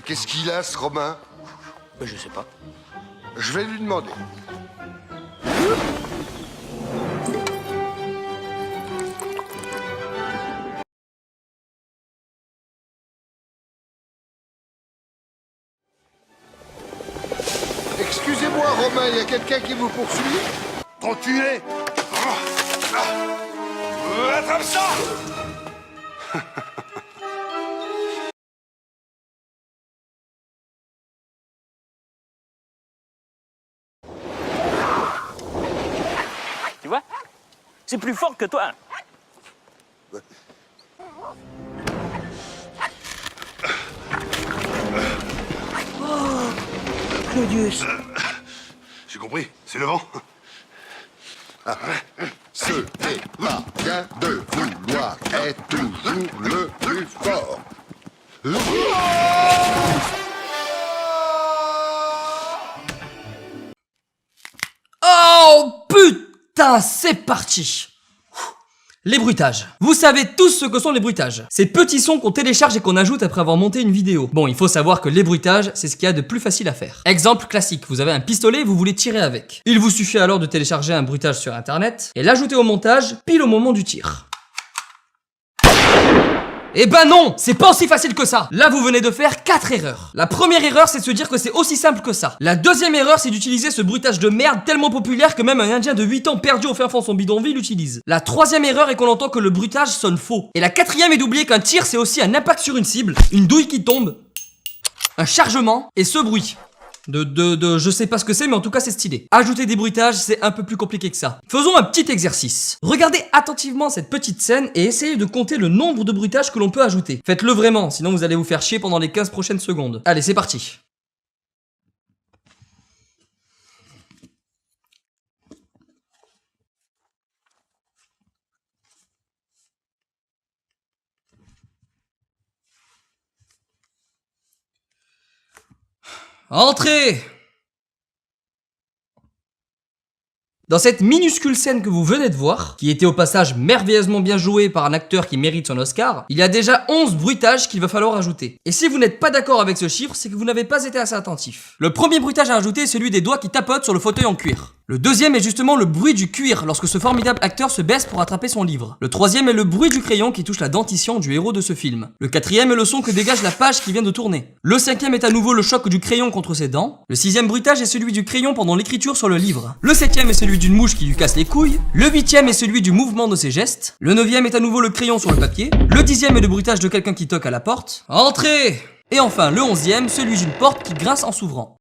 qu'est-ce qu'il a, ce Romain? Je sais pas. Je vais lui demander. Excusez-moi, Romain, il y a quelqu'un qui vous poursuit? Enculé! Attrape ça! Tu vois? C'est plus fort que toi. Oh, Claudius. J'ai compris, c'est le vent. Ce n'est pas bien de vouloir être toujours le plus fort. Oh putain, c'est parti. Les bruitages. Vous savez tous ce que sont les bruitages. Ces petits sons qu'on télécharge et qu'on ajoute après avoir monté une vidéo. Bon, il faut savoir que les bruitages, c'est ce qu'il y a de plus facile à faire. Exemple classique, vous avez un pistolet et vous voulez tirer avec. Il vous suffit alors de télécharger un bruitage sur internet et l'ajouter au montage pile au moment du tir. Eh ben non, c'est pas aussi facile que ça. Là, vous venez de faire 4 erreurs. La première erreur, c'est de se dire que c'est aussi simple que ça. La deuxième erreur, c'est d'utiliser ce bruitage de merde tellement populaire que même un Indien de 8 ans perdu au fin fond de son bidonville l'utilise. La troisième erreur est qu'on entend que le bruitage sonne faux. Et la quatrième est d'oublier qu'un tir, c'est aussi un impact sur une cible, une douille qui tombe, un chargement et ce bruit. Je sais pas ce que c'est, mais en tout cas c'est stylé. Ajouter des bruitages, c'est un peu plus compliqué que ça. Faisons un petit exercice. Regardez attentivement cette petite scène et essayez de compter le nombre de bruitages que l'on peut ajouter. Faites-le vraiment, sinon vous allez vous faire chier pendant les 15 prochaines secondes. Allez, c'est parti. Entrez! Dans cette minuscule scène que vous venez de voir, qui était au passage merveilleusement bien jouée par un acteur qui mérite son Oscar, il y a déjà 11 bruitages qu'il va falloir ajouter. Et si vous n'êtes pas d'accord avec ce chiffre, c'est que vous n'avez pas été assez attentif. Le premier bruitage à ajouter est celui des doigts qui tapotent sur le fauteuil en cuir. Le deuxième est justement le bruit du cuir lorsque ce formidable acteur se baisse pour attraper son livre. Le troisième est le bruit du crayon qui touche la dentition du héros de ce film. Le quatrième est le son que dégage la page qui vient de tourner. Le cinquième est à nouveau le choc du crayon contre ses dents. Le sixième bruitage est celui du crayon pendant l'écriture sur le livre. Le septième est celui d'une mouche qui lui casse les couilles. Le huitième est celui du mouvement de ses gestes. Le neuvième est à nouveau le crayon sur le papier. Le dixième est le bruitage de quelqu'un qui toque à la porte. Entrez! Et enfin, le 11e, celui d'une porte qui grince en s'ouvrant.